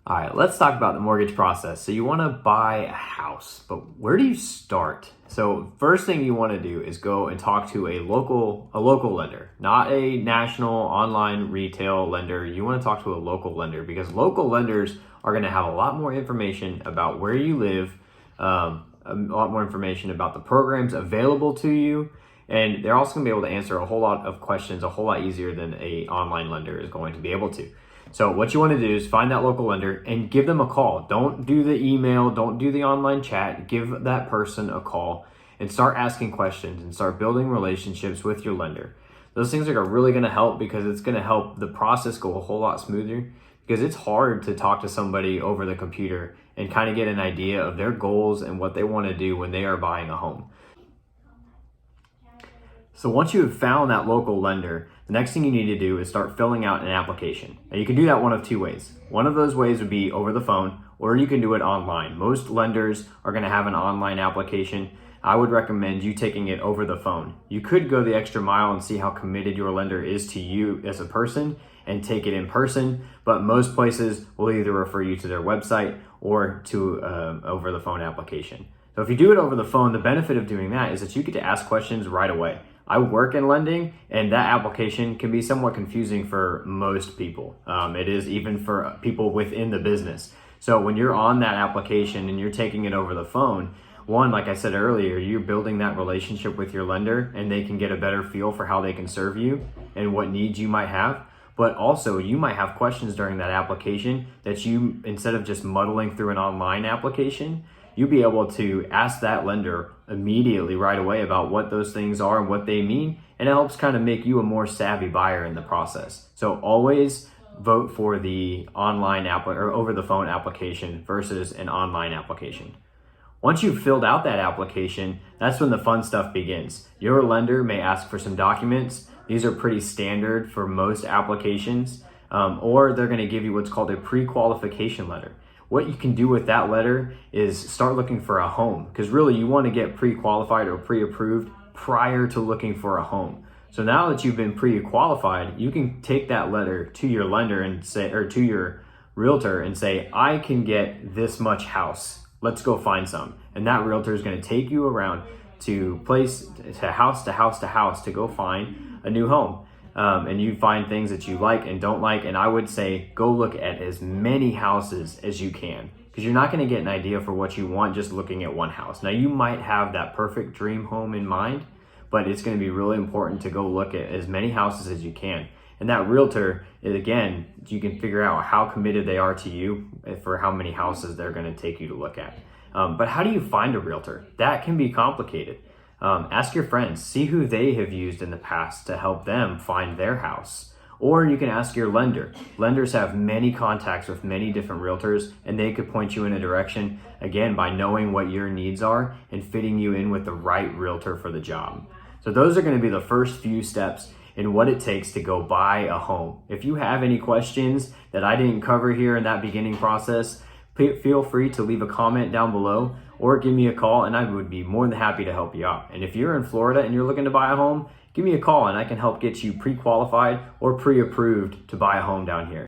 All right, let's talk about the mortgage process. So you want to buy a house, but where do you start? So first thing you want to do is go and talk to a local lender, not a national online retail lender. You want to talk to a local lender because local lenders are going to have a lot more information about where you live, a lot more information about the programs available to you, and they're also going to be able to answer a whole lot of questions a whole lot easier than a online lender is going to be able to. So what you want to do is find that local lender and give them a call. Don't do the email, don't do the online chat. Give that person a call and start asking questions and start building relationships with your lender. Those things are really going to help because it's going to help the process go a whole lot smoother, because it's hard to talk to somebody over the computer and kind of get an idea of their goals and what they want to do when they are buying a home. So once you have found that local lender, the next thing you need to do is start filling out an application. Now you can do that one of two ways. One of those ways would be over the phone, or you can do it online. Most lenders are going to have an online application. I would recommend you taking it over the phone. You could go the extra mile and see how committed your lender is to you as a person and take it in person, but most places will either refer you to their website or to over the phone application. So if you do it over the phone, the benefit of doing that is that you get to ask questions right away. I work in lending, and that application can be somewhat confusing for most people. It is even for people within the business. So when you're on that application and you're taking it over the phone, one, like I said earlier, you're building that relationship with your lender and they can get a better feel for how they can serve you and what needs you might have. But also you might have questions during that application that you, instead of just muddling through an online application, you'll be able to ask that lender immediately right away about what those things are and what they mean, and it helps kind of make you a more savvy buyer in the process. So always vote for the online or over the phone application versus an online application. Once you've filled out that application, that's when the fun stuff begins. Your lender may ask for some documents. These are pretty standard for most applications, or they're going to give you what's called a pre-qualification letter. What you can do with that letter is start looking for a home, because really you want to get pre-qualified or pre-approved prior to looking for a home. So now that you've been pre-qualified, you can take that letter to your lender and say, or to your realtor and say, I can get this much house. Let's go find some. And that realtor is going to take you around to house to house to house to go find a new home. And you find things that you like and don't like. And I would say go look at as many houses as you can, because you're not going to get an idea for what you want just looking at one house. Now you might have that perfect dream home in mind, but it's going to be really important to go look at as many houses as you can. And that realtor, again, you can figure out how committed they are to you for how many houses they're going to take you to look at. But how do you find a realtor? That can be complicated. Ask your friends, see who they have used in the past to help them find their house. Or you can ask your lender. Lenders have many contacts with many different realtors, and they could point you in a direction, again, by knowing what your needs are and fitting you in with the right realtor for the job. So those are going to be the first few steps in what it takes to go buy a home. If you have any questions that I didn't cover here in that beginning process, feel free to leave a comment down below or give me a call, and I would be more than happy to help you out. And if you're in Florida and you're looking to buy a home, give me a call and I can help get you pre-qualified or pre-approved to buy a home down here.